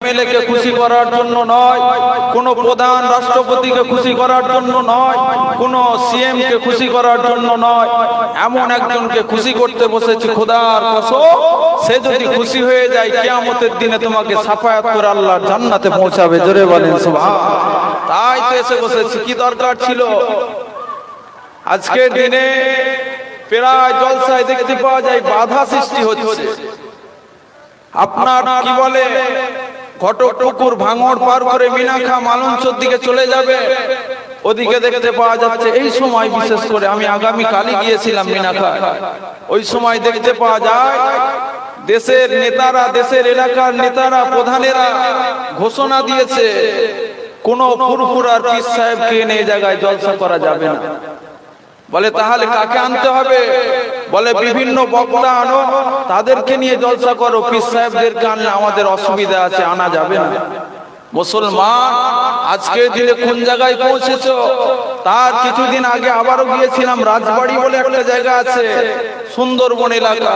MLA কে খুশি করার জন্য নয়, কোন প্রধান রাষ্ট্রপতিকে খুশি করার জন্য নয়, কোন সিএম কে খুশি করার জন্য নয়, এমন একজনকে খুশি করতে বসেছি খোদার কসম, সে যদি খুশি হয়ে যায় কিয়ামতের দিনে তোমাকে সাফায়াত করে আল্লাহর জান্নাতে পৌঁছাবে। জোরে বলেন সুবহানাল্লাহ। তাই তো এসে বসেছি, কি দরকার ছিল? আজকের দিনে প্রায় জলসায় দেখতে পাওয়া যায় বাধা সৃষ্টি হচ্ছে। আপনার কি বলে ঘটক পুকুর ভাঙড় পার করে মিনাখা মালঞ্চর দিকে চলে যাবে, ওদিকে দেখতে পাওয়া যাচ্ছে এই সময়, বিশেষ করে আমি আগামী কালই গিয়েছিলাম মিনাখা, ওই সময় দেখতে পাওয়া যায় দেশের নেতারা, দেশের এলাকার নেতারা, প্রধানেরা ঘোষণা দিয়েছে কোন ফুরফুরার পীর সাহেবকে এনে এই জায়গায় জলসা করা যাবে না। বলে তাহলে কাকে আনতে হবে? বলে বিভিন্ন বক্তা আনো, তাদেরকে নিয়ে জলসা করো, পীর সাহেবদেরকে আনলে আমাদের অসুবিধা আছে, আনা যাবে না। মুসলমান আজকের দিনে কোন জায়গায় পৌঁছেছো? তার কিছুদিন আগে আবারও গিয়েছিলাম, রাজবাড়ি বলে একটা জায়গা আছে, সুন্দরবন এলাকা,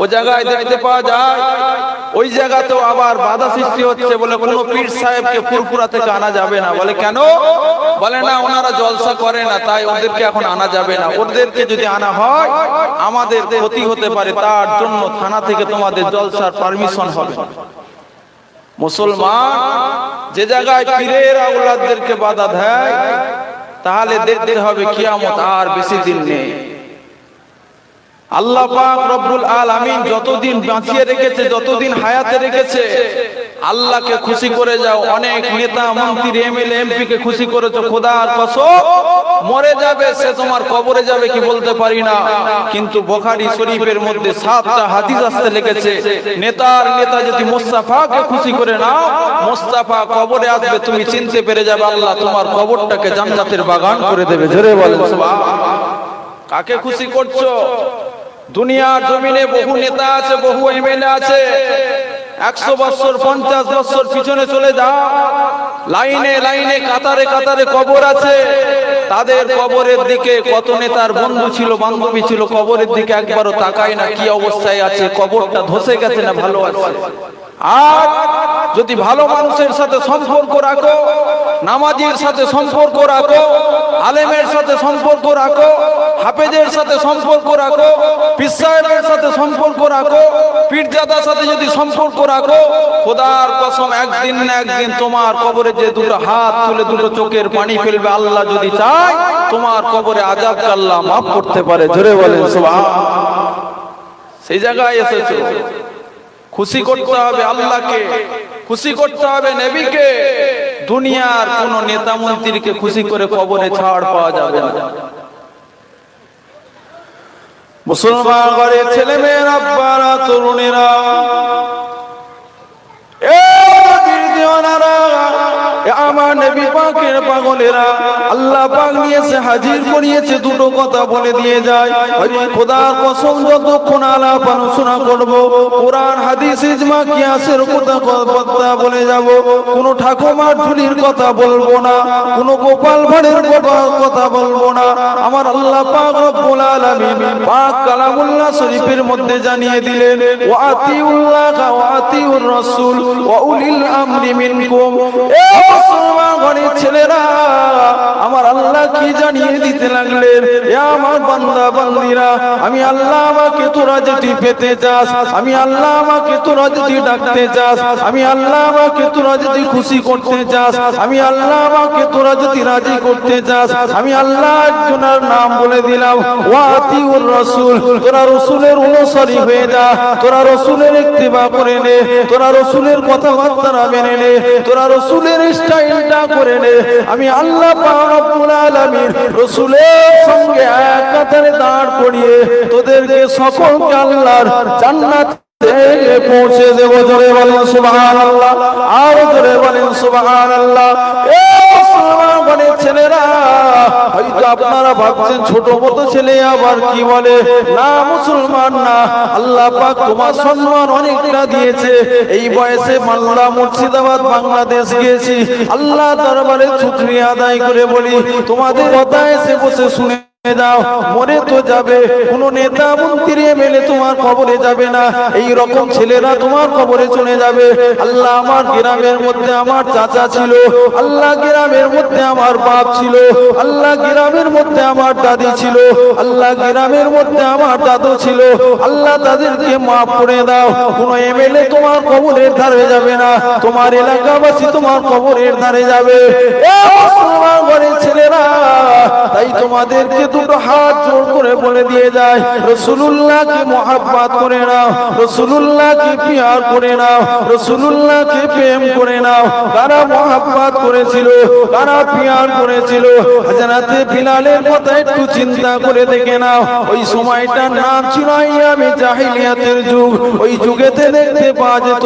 ও জায়গায় দেখতে পাওয়া যায় ওই জায়গাতেও আবার বাধা সৃষ্টি হচ্ছে। বলে কোনো পীর সাহেবকে ফুরফুরা থেকে আনা যাবে না। বলে কেন? বলে না, ওনারা জলসা করে না, তাই ওদেরকে এখন আনা যাবে না। ওদেরকে যদি আনা হয় আমাদের ক্ষতি হতে পারে, তার জন্য থানা থেকে তোমাদের জলসার পারমিশন হবে। মুসলমান যে জায়গায় পীরের আওলাদদেরকে বাধা দেয়, তাহলে দেখতে হবে কিয়ামত আর বেশি দিন নেই। আল্লাহ পাক রব্বুল আলামিন যতদিন বাঁচিয়ে রেখেছে, যতদিন হায়াতে রেখেছে, আল্লাহকে খুশি করে যাও। অনেক নেতা মন্ত্রী এমএলএ এমপি কে খুশি করেছো, খোদার কসম মরে যাবে সে তোমার কবরে যাবে কি বলতে পারি না, কিন্তু বুখারী শরীফের মধ্যে 7টা হাদিস আসতে লেগেছে, নেতার নেতা যদি মুস্তাফাকে খুশি করে নাও, মুস্তাফা কবরে আসবে, তুমি চিনতে পেরে যাবে আল্লাহ তোমার কবরটাকে জান্নাতের বাগান করে দেবে। জোরে বলেন সুবহানাল্লাহ। কাকে খুশি করছো? দুনিয়ার জমিনে বহু নেতা আছে, বহু এমএলএ আছে, 100 বছর 50 বছর পিছনে চলে যাও, লাইনে লাইনে কাতারে কাতারে কবর আছে, তাদের কবরের দিকে কত নেতার বন্ধু ছিল, বান্ধবী ছিল, কবরের দিকে একবারও তাকায় না, কি অবস্থায় আছে, কবরটা ধসে গেছে না ভালো আছে। আর যদি ভালো মানুষের সাথে সম্পর্ক রাখো, নামাজীর সাথে সম্পর্ক রাখো, আলেমের সাথে সম্পর্ক রাখো, হাফেজের সাথে সম্পর্ক রাখো, পীর সাহেবের সাথে সম্পর্ক রাখো, পীরজাদার সাথে যদি সম্পর্ক রাখো, খোদার কসম একদিন না একদিন তোমার কবরে যে দুটো হাত তুলে দুটো চোখের পানি ফেলবে, আল্লাহ যদি চায় তোমার কবরে আযাবকে আল্লাহ মাফ করতে পারে। জোরে বলেন সুবহানাল্লাহ। সেই জায়গায় এসেছো, খুশি করতে হবে আল্লাহকে, খুশি করতে হবে নবীকে। দুনিয়ার কোন নেতা মন্ত্রীকে খুশি করে কবরে ছাড় পাওয়া যাবে না। মুসলমান ঘরে ছেলে মেয়েরা, আব্বারা, তরুণেরা, আমার নবী পাকের পাগলেরা, আল্লাহ পাক নিয়েছে হাজির করিয়েছে, দুটো কথা বলে দিয়ে যায়। খোদার কসম যতক্ষণ আলাপ আলোচনা করব, কোরআন হাদিস ইজমা কিয়াসের কথা বলে যাব, কোনো ঠাকুমার ঝুলির কথা বলবো না, কোনো গোপাল ভাড়ের কথা বলবো না। আমার আল্লাহ পাক রব্বুল আলামিন পাক কালামুল্লাহ শরীফের মধ্যে জানিয়ে দিলেন, ওয়া আতিউল্লাহ ওয়া আতিউর রাসূল ওয়া উলিল আমরি মিনকুম। মুসলমান ঘরের ছেলেরা, আমার আল্লাহ কি জানিয়ে দিতে লাগলেন, আমার বান্দা বান্দিরা, আমি আল্লাহ আমাকে তোরা যদি পেতে চাস, আমি আল্লাহ আমাকে তোরা যদি ডাকতে চাস, আমি আল্লাহ আমাকে তোরা যদি খুশি করতে চাস, আমি আল্লাহ আমাকে তোরা যদি রাজি করতে চাস, আমি আল্লাহ একজনের নাম বলে দিলাম, ওয়া আতিউর রাসূল। তোরা রাসূলের অনুসারী হয়ে যা, তোরা রাসূলের ইত্তিবা করে নে, তোরা রাসূলের কথাবার্তা মেনে নে, তোরা রাসূলের স্টাইলটা করে নে। আমি আল্লাহ পাক রব্বুল আলামিন রাসূলের সঙ্গে এক কাতারে দাঁড় করিয়ে তোদেরকে সকলকে আল্লাহর জান্নাতে পৌঁছে দেব। জোরে বলেন সুবহানাল্লাহ, আর জোরে বলেন সুবহানাল্লাহ। এ মুসলমান বনে ছেলেরা, হয়তো আপনারা ভাবছেন ছোট মতো ছেলে আবার কি বলে, না মুসলমান না, আল্লাহ পাক তোমার সম্মান অনেকটা দিয়েছে। এই বয়সে মালদা মুর্শিদাবাদ বাংলাদেশ গিয়েছি, আল্লাহ দরবারে শুকরিয়া আদায় করে বলি, তোমাদের কথা এসে বসে শুনে দাও, মরে তো যাবে, কোন নেতা মন্ত্রী এমএলএ তোমার কবরে যাবে না, এই রকম ছেলেরা তোমার কবরে চলে যাবে। আল্লাহ আমার গ্রামের মধ্যে আমার চাচা ছিল, আল্লাহ গ্রামের মধ্যে আমার বাপ ছিল, আল্লাহ গ্রামের মধ্যে আমার দাদি ছিল, আল্লাহ গ্রামের মধ্যে আমার দাদু ছিল, আল্লাহ তাদেরকে মাফ করে দাও। কোন এমএলএ তোমার কবরের ধারে যাবে না, তোমার এলাকাবাসী তোমার কবরের ধারে যাবে। মুসলমান ঘরের ছেলেরা, তাই তোমাদেরকে দুটো হাত জোড় করে বলে দিয়ে যায়, রাসূলুল্লাহকে মুহাব্বত করে নাও, রাসূলুল্লাহকে প্যার করে নাও, রাসূলুল্লাহকে প্রেম করে নাও। কারা মুহাব্বত করেছিল, কারা প্যার করেছিল? হযরতে বিলালের কথা একটু চিন্তা করে দেখে নাও। ওই সময়টার নাম ছিল আইয়ামে জাহিলিয়াতের যুগ। ওই যুগেতে দেখতে পাওয়া যেত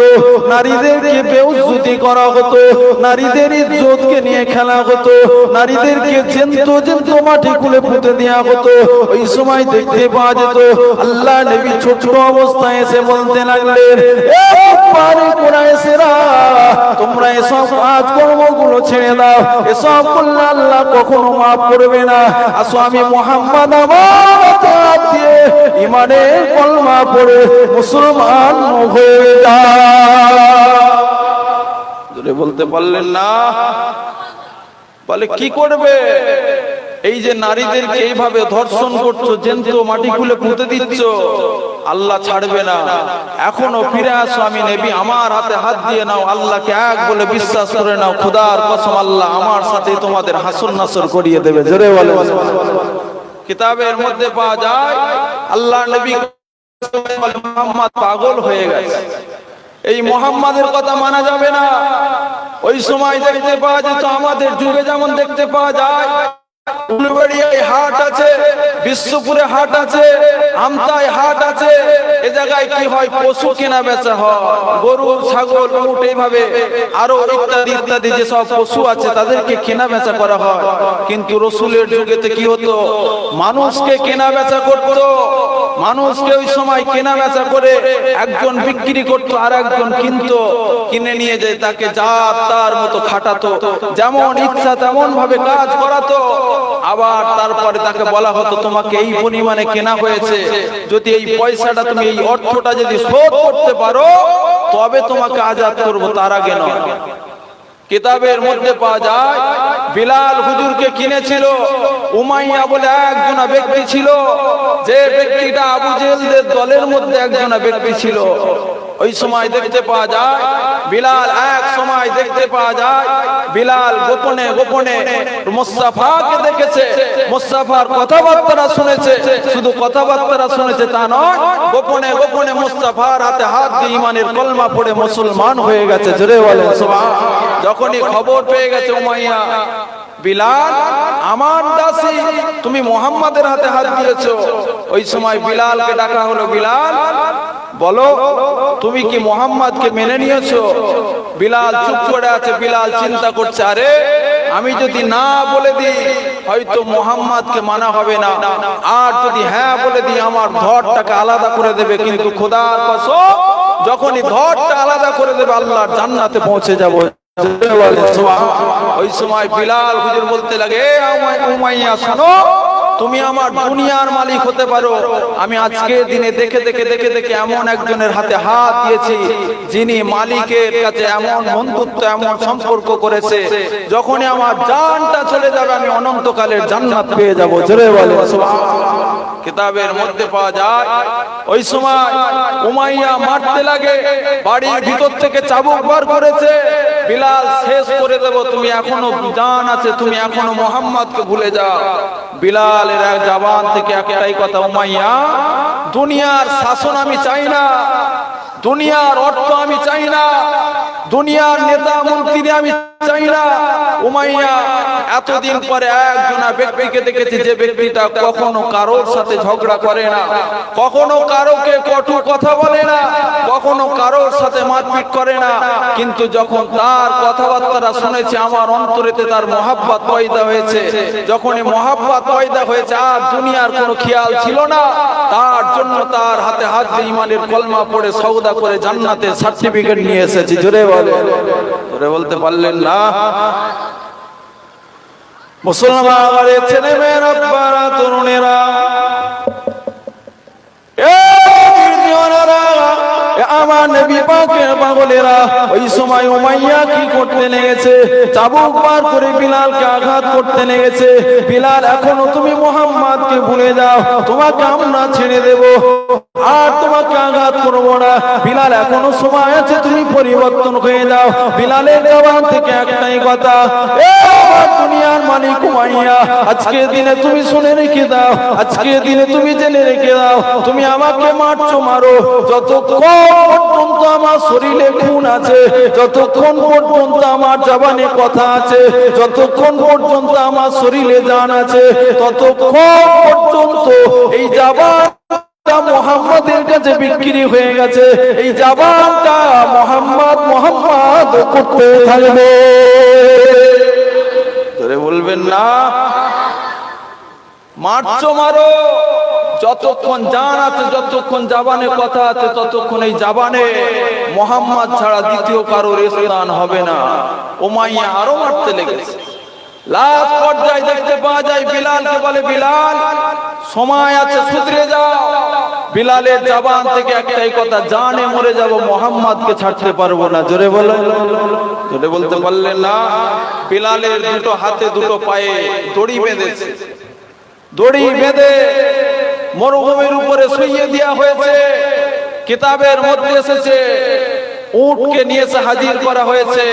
নারীদেরকে বেউজ্জতি করা হতো, নারীদের ইজ্জতকে নিয়ে খেলা হতো, নারীদেরকে জ্যান্ত মাটি খুলে পুঁতে দেওয়া হতো। ওই সময় দেখতে পাওয়া যেত আল্লাহ নবী ছোট অবস্থায় এসে বলতে লাগলেন, তোমরা এসব কাজ কর্মগুলো ছেড়ে দাও, এসব করলে আল্লাহ কখনো মাফ করবে না। আসো আমি মুহাম্মদ আমার দিয়ে ইমানের কলমা পড়ে মুসলমান হয়ে যাও। বলতে পারলেন না? বলে কি করবে? এই যে নারীদেরকে এইভাবে ধর্ষণ করছো, জ্যান্ত মাটি খুলে পুঁতে দিচ্ছ, আল্লাহ ছাড়বে না। এখনো ফিরে আসো, আমি নবী, আমার হাতে হাত দিয়ে নাও, আল্লাহকে এক বলে বিশ্বাস করে নাও। খোদার কসম, আল্লাহ আমার সাথে তোমাদের হাসর নাসর করিয়ে দেবে। জোরে বলে। কিতাবের মধ্যে পাওয়া যায় আল্লাহ নবী মুহাম্মদ পাগল হয়ে গেছে, এই মুহাম্মাদের কথা মানা যাবে না। ওই সময় দেখতে পাওয়া যেত, আমাদের যুগে যেমন দেখতে পাওয়া যায়, উলুবেড়িয়ায় হাট আছে, বিশ্বপুরে হাট আছে, আমতায় হাট আছে। এ জায়গায় কি হয়? পশু কেনা বেচা হয়, গরু, ছাগল, উট, এইভাবে আরো ইত্যাদি ইত্যাদি যেসব পশু আছে তাদেরকে কেনা বেচা করা হয়। কিন্তু রসুলের যুগেতে কি হতো? মানুষকে কেনা বেচা করতো, মানুষকে ওই সময় কেনা বেচা করে একজন বিক্রি করতো আর একজন কিনতো, কিনে নিয়ে যায় তাকে যা তার মতো খাটাতো, যেমন ইচ্ছা তেমন ভাবে কাজ করাতো। আবার তারপরে তাকে বলা হতো, তোমাকে এই পরিমাণে কেনা হয়েছে, যদি এই পয়সাটা তুমি, এই অর্থটা যদি শোধ করতে পারো তবে তোমাকে আজাদ করবো, তার আগে নয়। কিতাবের মধ্যে পাওয়া যায় বিলাল হুজুরকে কিনেছিল উমাইয়া বলে একজন ব্যক্তি ছিল, যে ব্যক্তিটা আবু জেহেলদের দলের মধ্যে একজন ব্যক্তি ছিল। ওই সময় দেখতে পাওয়া যায় বিলাল, এক সময় দেখতে পাওয়া যায় বিলাল গোপনে গোপনে মুস্তাফাকে দেখেছে, মুস্তাফার কথাবার্তা শুনেছে। শুধু কথাবার্তা শুনেছে তা নয়, গোপনে গোপনে মুস্তাফার হাতে হাত দিয়ে ইমানের কলমা পড়ে মুসলমান হয়ে গেছে। জোরে বলেন সুবহান। যখনই খবর পেয়ে গেছে উমাইয়া, বিলাল আমার দাসী, তুমি মুহাম্মাদের হাতে হাত দিয়েছো, ওই সময় বিলালকে ডাকা হলো, বিলাল বলো তুমি কি মুহাম্মাদকে মেনে নিয়েছো? বিলাল চুপ করে আছে। বিলাল চিন্তা করছে, আরে আমি যদি না বলে দিই হয়তো মুহাম্মাদকে মানা হবে না, আর যদি হ্যাঁ বলে দিই আমার ধরটাকে আলাদা করে দেবে। কিন্তু খোদার কসম, যখনই ধরটা আলাদা করে দেবে আল্লাহর জান্নাতে পৌঁছে যাব। ওই সময় বিলাল হুজুর বলতে লাগে, উমাইয়া শোনো, তুমি আমার দুনিয়ার মালিক হতে পারো, আমি আজকে দিনে দেখে দেখে দেখে দেখে এমন একজনের হাতে হাত দিয়েছি যিনি মালিকের কাছে এমন বন্ধুত্ব, এমন সম্পর্ক করেছে, যখনই আমার জানটা চলে যাবে আমি অনন্তকালের জান্নাত পেয়ে যাব। জোরে বলে সুবহানাল্লাহ। কিতাবের মধ্যে পাওয়া যায় ওই সময় উমাইয়া মারতে লাগে, বাড়ির ভিতর থেকে চাবুক বার করেছে, বিলাল শেষ করে দেব, তুমি এখনো জান আছে, তুমি এখনো মুহাম্মদকে ভুলে যাও। বিলালের জবান থেকে একটাই কথা, উমাইয়া দুনিয়ার শাসন আমি চাই না, দুনিয়ার অর্থ আমি চাই না, দুনিয়ার নেতা মন্ত্রী আমি চাই না। উমাইয়া এতদিন পরে একজন ব্যক্তিকে দেখেছি, যে ব্যক্তিটা কখনো কারোর সাথে ঝগড়া করে না, কখনো কারোকে কটু কথা বলে না, কখনো কারোর সাথে মারপিট করে না, কিন্তু যখন তার কথাবার্তা শুনেছে আমার অন্তরেতে তার মহাব্বত পয়দা হয়েছে। যখনই মহাব্বত পয়দা হয়েছে আর দুনিয়ার কোনো খেয়াল ছিল না, তার জন্য তার হাতে হাত দিয়ে ইমানের কলমা পড়ে সওদা করে জান্নাতের সার্টিফিকেট নিয়ে এসেছি। জোরে বলে, জোরে বলতে পারলেন না? মুসলমানের ছেলে মেয়েরা, আব্বারা, তরুণেরা, আমার নবী পাকের পাগলেরা, ওই সময় উমাইয়া কি করতে লেগেছে? চাবুক বার করে বিলালকে আঘাত করতে লেগেছে। বিলাল, এখনো তুমি মুহাম্মদকে ভুলে যাও, তোমাকে আমরা ছেড়ে দেব, আর তোমাকে আঘাত করবো না। বিলাল, এখনো সময় আছে, তুমি পরিবর্তন হয়ে যাও। বিলালের জবান থেকে একটাই কথা, দুনিয়ার মালিক উমাইয়া, আজকের দিনে তুমি শুনে রেখে দাও, আজকের দিনে তুমি জেনে রেখে দাও, তুমি আমাকে মারছো মারো, যতক্ষণ পর্যন্ত আমার শরীরে খুন আছে, যতক্ষণ পর্যন্ত আমার জবানে কথা আছে, যতক্ষণ পর্যন্ত আমার শরীরে জান আছে, ততক্ষণ পর্যন্ত এই জবান মুহাম্মাদের কাছে বিক্রি হয়ে গেছে। এই জবানটা মুহাম্মদ মুহাম্মদ করতে থাকবে। ধরে বলবেন না, মারছো মারো, যতক্ষণ জান আছে, যতক্ষণ জবানে কথা আছে, ততক্ষণ এই জবানে মুহাম্মদ ছাড়া দ্বিতীয় কারোর স্থান হবে না। উমাইয়া আরো মারতে লেগেছে। লাস্ট পর্যায়ে দেখতে পাওয়া যায় বিলালকে বলে, বিলাল সময় আছে, শুধরে যাও। বিলালের জবান থেকে একটাই কথা, জানে মরে যাব, মুহাম্মদকে ছাড়তে পারবো না। জোরে বলো, জোরে বলতে পারলেন না? বিলালের দুটো হাতে দুটো পায়ে দড়ি বেঁধেছে, দড়ি বেঁধে মরুভূমির উপরে শুইয়ে দেওয়া হয়েছে। কিতাবের মধ্যে এসেছে উটকে নিয়ে এসে হাজির করা হয়েছে।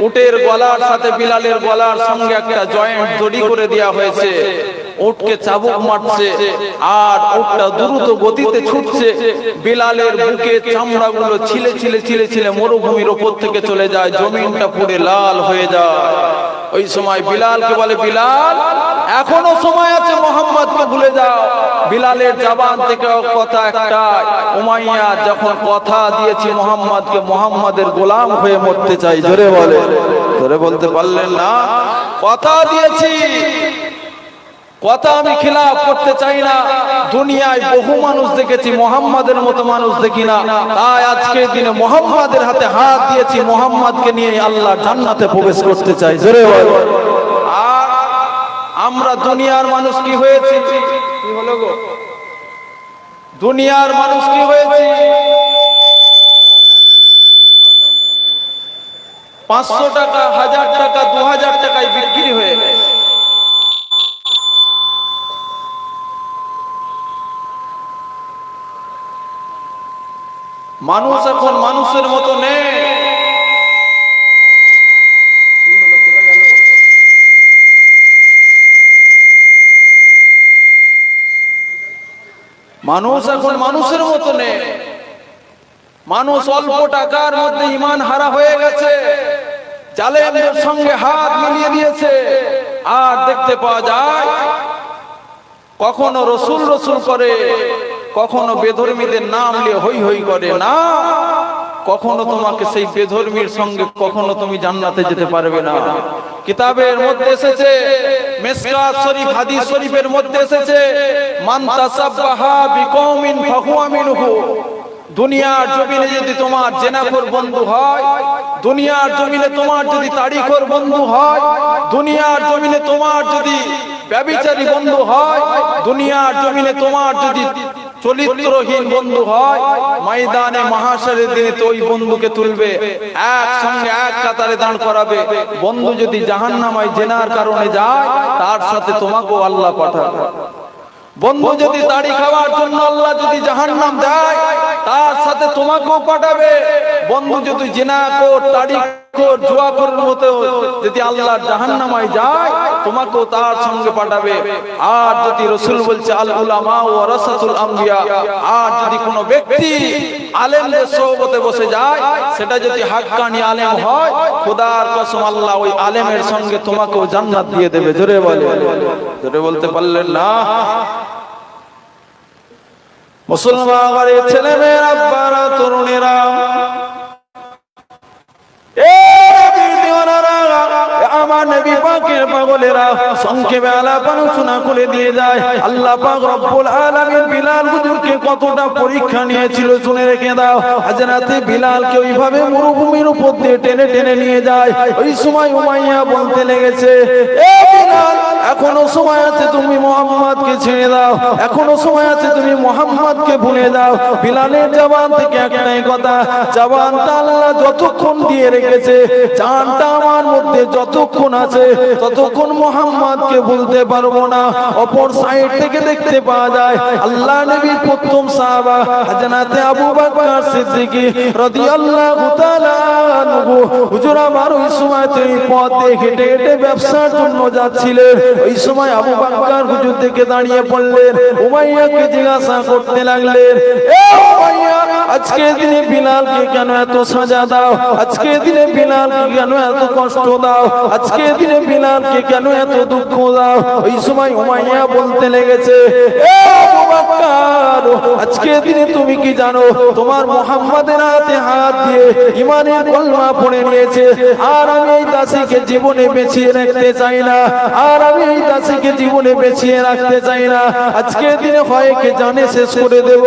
উটের গলার সাথে বিলালের গলার সঙ্গে একটা জয়েন্ট দড়ি করে দেওয়া হয়েছে। উটকে চাবুক মারছে আর উটটা দ্রুত গতিতে ছুটছে। বিলালের বুকে চামড়াগুলো ছিলে ছিলে ছিলে ছিলে মরুভূমির উপর থেকে চলে যায়, জমিনটা পুড়ে লাল হয়ে যায়। ওই সময় বিলালকে বলে, বিলাল এখনো সময় আছে, মুহাম্মদকে ভুলে যাও। বিলালের জবান থেকে কথা একটাই, উমাইয়া যখন কথা দিয়েছি মুহাম্মদকে, মুহাম্মাদের গোলাম হয়ে মরতে চাই। জোরে বলে, জোরে বলতে পারলেন না? কথা দিয়েছি, কথা আমি খিলাফ করতে চাই না। দুনিয়ায় বহু মানুষ দেখেছি, মুহাম্মাদের মতো মানুষ দেখি না। তাই আজকের দিনে মুহাম্মাদের হাতে হাত দিয়েছি, মুহাম্মাদকে নিয়ে আল্লাহ জান্নাতে প্রবেশ করতে চাই। জোরে বলো। আর আমরা দুনিয়ার মানুষ কি হয়েছি? কি হলো গো? দুনিয়ার মানুষ কি হয়েছি? 500 টাকা, 1000 টাকা, 2000 টাকায় বিক্রি হয়ে মানুষ এখন মানুষের মতো নেই। মানুষ এখন মানুষের মতো নেই। মানুষ অল্প টাকার মধ্যে ঈমান হারা হয়ে গেছে, জালেমদের সঙ্গে হাত মিলিয়ে দিয়েছে। আর দেখতে পাওয়া যায় কখনো রসুল রসুল করে, কখনো বেধর্মীদের নাম নিয়ে হই হই করে। না, কখনো তোমাকে সেই বেধর্মীর সঙ্গে কখনো তুমি জান্নাতে যেতে পারবে না। কিতাবের মধ্যে এসেছে, মিশকাত শরীফ হাদিস শরীফের মধ্যে এসেছে, মান তাসাব্বাহা বিকওমিন ফাহুয়া মিনহু। দুনিয়ার জমিনে যদি তোমার জেনাখোর বন্ধু হয়, দুনিয়ার জমিনে তোমার যদি তাড়িখোর বন্ধু হয়, দুনিয়ার জমিনে তোমার যদি ব্যভিচারী বন্ধু হয়, দুনিয়ার জমিনে তোমার যদি চরিত্রহীন বন্ধু হয়, ময়দানে মাহশরের দিনে তো ওই বন্ধুকে তুলবে, একসঙ্গে এক কাতারে দাঁড় করাবে। বন্ধু যদি জাহান্নামায় জেনার কারণে যায়, তার সাথে তোমাকেও আল্লাহ পাঠাবে। বন্ধু যদি তাড়ি খাওয়ার জন্য আল্লাহ যদি জাহান্নাম দেয়, তার সাথে তোমাকেও পাঠাবে। বন্ধু যদি জিনাখোর, তাড়িখোর, জুয়াখোরের মতো যদি আল্লাহ জাহান্নামায় যায়, তোমাকেও তার সঙ্গে পাঠাবে। আর যদি রাসূল বলছে আল উলামা ওয়ারাসাতুল আমবিয়া, আর যদি কোনো ব্যক্তি আলেমদের সোহবতে বসে যায়, সেটা যদি হাক্কানি আলেম হয়, খোদার কসম আল্লাহ ওই আলেমের সঙ্গে তোমাকেও জান্নাত দিয়ে দেবে। জোরে বলে, জোরে বলতে পারলেন না? মুসলমানের ছেলে মেয়েরা, আব্বারা, তরুণেরা, আমার নবী পাকের পাগলেরা সংক্ষেপে আলাপ আলোচনা করে দিয়ে যায়। আল্লাহ পাক রব্বুল আলামিন বিলাল হুজুরকে কতটা পরীক্ষা নিয়েছিল শুনে রেখে দাও। হযরতে বিলালকে ওইভাবে মরুভূমির উপর দিয়ে টেনে টেনে নিয়ে যায়। ওই সময় উমাইয়া বলতে লেগেছে, এ বিলাল, এখনো সময় আছে, তুমি মুহাম্মদকে ছেড়ে দাও, এখনো সময় আছে, তুমি মুহাম্মদকে ভুলে দাও। বিলালের জবান থেকে একটাই কথা, জবানটা আল্লাহ যতক্ষণ দিয়ে রেখেছে, জানটা আমার মধ্যে যতক্ষণ আছে, ততক্ষণ মুহাম্মদকে ভুলতে পারবো না। অপর সাইড থেকে দেখতে পাওয়া যায় আল্লাহ নবীর প্রথম সাহাবা হযরত আবু বকর সিদ্দিক রাদিয়াল্লাহু তাআলা আনহু, হুজুর আমার ওই সময় এই পথ দিয়ে হেঁটে হেঁটে ব্যবসার জন্য যাচ্ছিলেন। ওই সময় আবু বকর হুজুর থেকে দাঁড়িয়ে পড়লেন, উমাইয়াকে জিজ্ঞাসা করতে লাগলেন, এ উমাইয়া, আজকে দিনে বিলালকে কেন এত সাজা দাও? আজকে দিনে বিলালকে কেন এত কষ্ট দাও? আজকে দিনে বিলালকে কেন এত দুঃখ দাও? ওই সময় উমাইয়া বলতে লেগেছে, এ আবু বকর, আজকে দিনে তুমি কি জানো, তোমার মুহাম্মাদের হাতে হাত দিয়ে ঈমানের কলমা পড়ে নিয়েছে, আর আমি এই দাসীকে জীবনে বেঁচিয়ে রাখতে চাই না, আর আমি এই দাসীকে জীবনে বেঁচিয়ে রাখতে চাই না। আজকে দিনে হয় কে জানে শেষ করে দেব,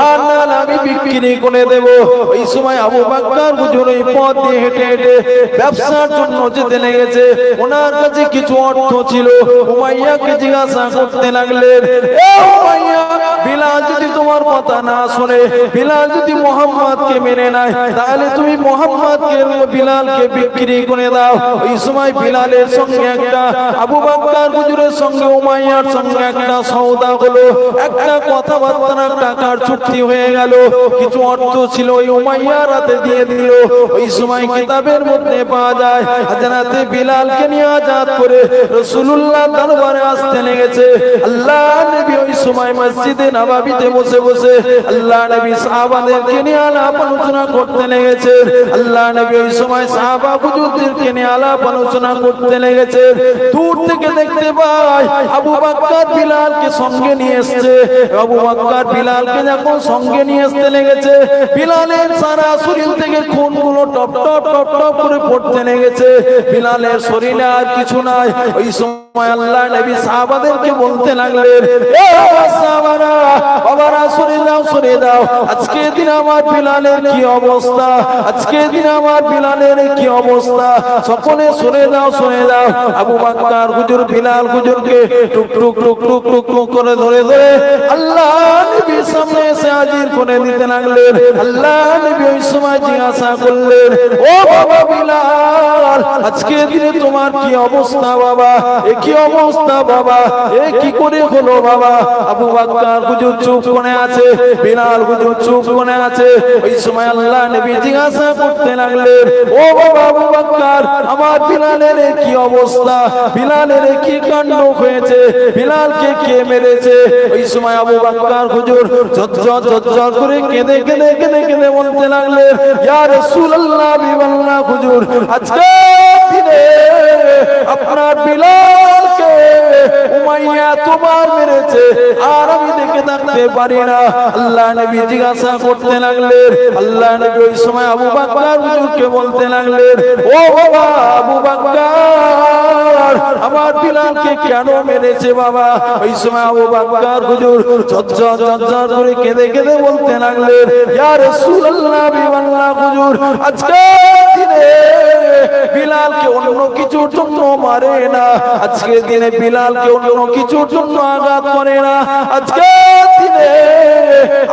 আর না আমি বিক্রি করে দেব। ওই সময় আবু বকর হুজুর এই পথ দিয়ে হেঁটে হেঁটে ব্যবসার জন্য যেতে লেগেছে। ওনার কাছে কিছু অর্থ ছিল। উমাইয়াকে জিজ্ঞাসা করতে লাগলেন, এ উমাইয়া, বিলাল যদি তোমার কথা না শুনে, বিলাল যদি মুহাম্মদকে মেনে নেয়, তাহলে তুমি মুহাম্মদকে বিলালকে বিক্রি করে দাও। ওই সময় বিলালের সঙ্গে একটা, আবু বকর হুজুরের সঙ্গে উমাইয়ার সঙ্গে একটা সওদা হলো, একটা কথাবার্তা, টাকার চুক্তি হয়ে গেল। কিছু অর্থ ছিল ওই উমাইয়ার হাতে দিয়ে দিল। ওই সময় কিতাবের মধ্যে পাওয়া যায় হযরতে বিলালকে নিয়ে আজাদ করে রাসূলুল্লাহ দরবারে আসতে লেগেছে। আল্লাহ নবী ওই সময় মসজিদে নববীতে বসে বসে আল্লাহ নবী সাহাবাদেরকে নিয়ে আলাপ আলোচনা করতে লেগেছে। আল্লাহ নবী ওই সময় সাহাবা হুজুরদেরকে নিয়ে আলাপ আলোচনা করতে লেগেছে। দূর থেকে দেখতে পাই আবু বকর বিলালকে সঙ্গে নিয়ে এসেছে। আবু বকর বিলালকে যখন সঙ্গে নিয়ে আসতে লেগেছে, বিলালের সারা শরীর থেকে খুনগুলো টপ টপ টপ টপ করে পড়তে লেগেছে। বিলালের শরীরে আর কিছু নাই। ওই সময় আল্লাহ নবী সাহাবাদেরকে বলতে লাগলেন, এ সাহাবারা, বাবারা, সরে যাও, সরে যাও, আজকে দিন আমার বিলালের কি অবস্থা, আজকে দিন আমার বিলালের কি অবস্থা, সকলে সরে যাও, সরে যাও। আবু বকর হুজুর বিলাল হুজুরকে টুক টুক টুক টুক টুক টুক করে ধরে ধরে আল্লাহ নবীর সামনে এসে হাজির করে দিতে লাগলেন। আল্লাহ নবী ওই সময় জিজ্ঞাসা করলেন, ও বাবা বিলাল, আজকে দিনে তোমার কি অবস্থা বাবা? এ কি অবস্থা বাবা? এ কি করে হলো বাবা? আবু বকর হুজুর চুপ করে আছে, বিলাল হুজুর চুপ করে আছে। ওই সময় আল্লাহ নবী জিজ্ঞাসা করতে লাগলেন, ও বাবা আবু বকর, আমার বিলালের কি অবস্থা? বিলালের কি কাণ্ড হয়েছে? বিলালকে কে মেরেছে? ওই সময় আবু বকর হুজুর ঝরঝর ঝরঝর করে কেঁদে কেঁদে কেঁদে কেঁদে বলতে লাগলেন, ইয়া রাসূলুল্লাহ, বিল্লাহ হুজুর, আজকে দিনে আপনার বিলালকে উমাইয়া তোমার মেরেছে, আর আমি দেখে থাকতে পারি না। আল্লাহ নবী জিজ্ঞাসা করতে লাগলেন। আল্লাহ নবী ওই সময় আবু বকর হুজুরকে বলতে লাগলেন, ও বাবা আবু বকর, আমার বিলালকে কেন মেরেছে বাবা? ওই সময় আবু বকর হুজুর ঝরঝর ঝরঝর করে কেঁদে কেঁদে বলতে লাগলেন, ইয়া রাসূলুল্লাহ, বিল্লাহ হুজুর, আজকে দিনে বিলালকে অন্য কিছুর জন্য মারে না, আজকে দিনে বিলালকে অন্য কিছুর জন্য আঘাত করে না, আজকে দিনে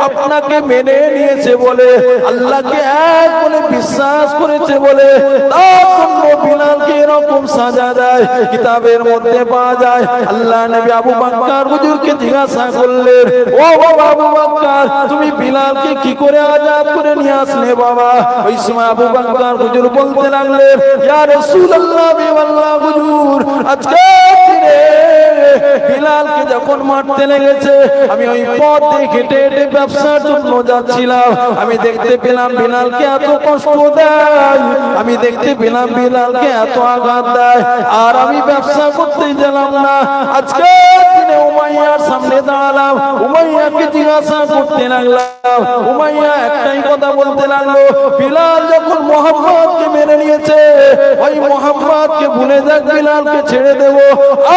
আপনাকে মেনে নিয়েছে বলে, আল্লাহকে এক বলে বিশ্বাস করেছে বলে, তার জন্য বিলালকে এরকম সাজা দেয়। কিতাবের মধ্যে পাওয়া যায় আল্লাহ নবী আবু বকর হুজুরকে জিজ্ঞাসা করলেন, ও বাবা আবু বকর, তুমি বিলালকে কি করে আজাদ করে নিয়ে আসলে বাবা? ওই সময় আবু বকর হুজুর বলতে লাগলেন, ইয়া রাসূলুল্লাহ, বিল্লাহ হুজুর, আজকে দিনে বিলালকে যখন মারতে লেগেছে, আমি ওই পথ দিয়ে হেঁটে হেঁটে ব্যবসার জন্য যাচ্ছিলাম। আমি দেখতে পেলাম বিলালকে এত কষ্ট দেয়, আমি দেখতে পেলাম বিলালকে এত আঘাত দেয়, আর আমি ব্যবসা করতে গেলাম না। আজকে দিনে উমাইয়ার সামনে দাঁড়ালাম, উমাইয়াকে জিজ্ঞাসা করতে লাগলাম। উমাইয়া একটাই কথা বলতে লাগলো, বিলাল যখন মুহাম্মদকে মেনে নিয়েছে, ওই মুহাম্মদকে ভুলে যাক, বিলালকে ছেড়ে দেব,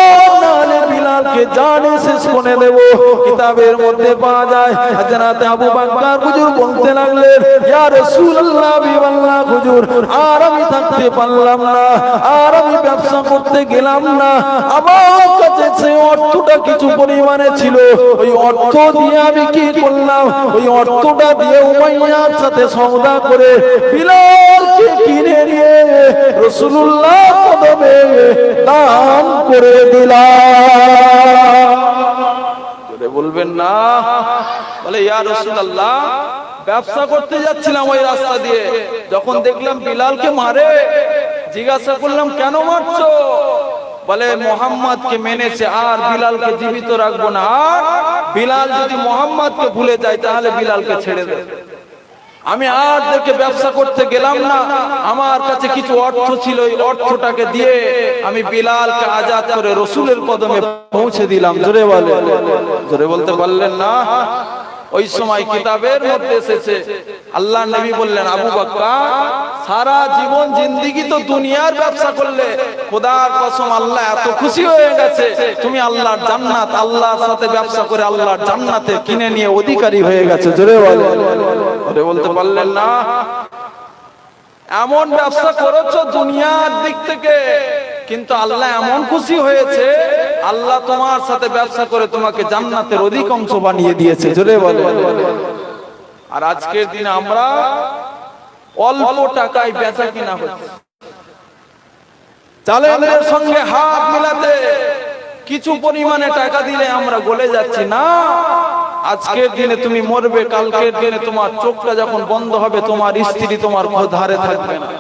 আর নাহলে বিলালকে জানে শেষ করে দেব। কিতাবের মধ্যে পাওয়া যায় হযরত আবু বকর হুজুর বলতে লাগলেন, ইয়া রাসূলুল্লাহ, বিবাল্লাহ হুজুর, আর আমি থাকতে পারলাম না, আর আমি ব্যবসা করতে গেলাম না। আমার কাছে সেই অর্থটা কিছু পরিমাণে ছিল, ওই অর্থ দিয়ে আমি কি করলাম, ওই অর্থটা দিয়ে উমাইয়ার সাথে সওদা করে বিলালকে কিনে নিয়ে রাসূলুল্লাহ কদমে দান করে দিলাম। জোরে বলবেন না? বলে, ইয়া রাসূলুল্লাহ, ব্যবসা করতে যাচ্ছিলাম ওই রাস্তা দিয়ে, যখন দেখলাম বিলালকে মারে, জিজ্ঞাসা করলাম কেন মারছো? বলে, মুহাম্মদকে মেনেছে, আর বিলালকে জীবিত রাখবো না, আর বিলাল যদি মুহাম্মদকে ভুলে যায় তাহলে বিলালকে ছেড়ে দেবে। আমি আর দেখে ব্যবসা করতে গেলাম না, আমার কাছে কিছু অর্থ ছিল, ওই অর্থটাকে দিয়ে আমি বিলালকে আজাদ করে রাসূলের কদমে পৌঁছে দিলাম। জোরে বলে, জোরে বলতে পারলেন না? ওই সময় কিতাবের মধ্যে এসেছে, আল্লাহ নবী বললেন, আবু বকর, সারা জীবন জিন্দেগি তো দুনিয়ার ব্যবসা করলে, খোদার কসম আল্লাহ এত খুশি হয়ে গেছে, তুমি আল্লাহর জান্নাত, আল্লাহর সাথে ব্যবসা করে আল্লাহর জান্নাতে কিনে নিয়ে অধিকারী হয়ে গেছে। জোরে বলে, জোরে বলতে পারলেন না? এমন ব্যবসা করেছো দুনিয়ার দিক থেকে, কিন্তু আল্লাহ এমন খুশি হয়েছে, আল্লাহ তোমার সাথে ব্যবসা করে তোমাকে জান্নাতের অধিকাংশ বানিয়ে দিয়েছে। জোরে বলে। আর আজকের দিনে আমরা অল্প টাকায় বেচা কিনা হচ্ছে, চালের সঙ্গে হাত মিলাতে কিছু পরিমাণে টাকা দিলে আমরা গলে যাচ্ছি না। আজকের দিনে তুমি মরবে, কালকের দিনে তোমার চোখটা যখন বন্ধ হবে, তোমার স্ত্রী তোমার ধারে থাকবে না।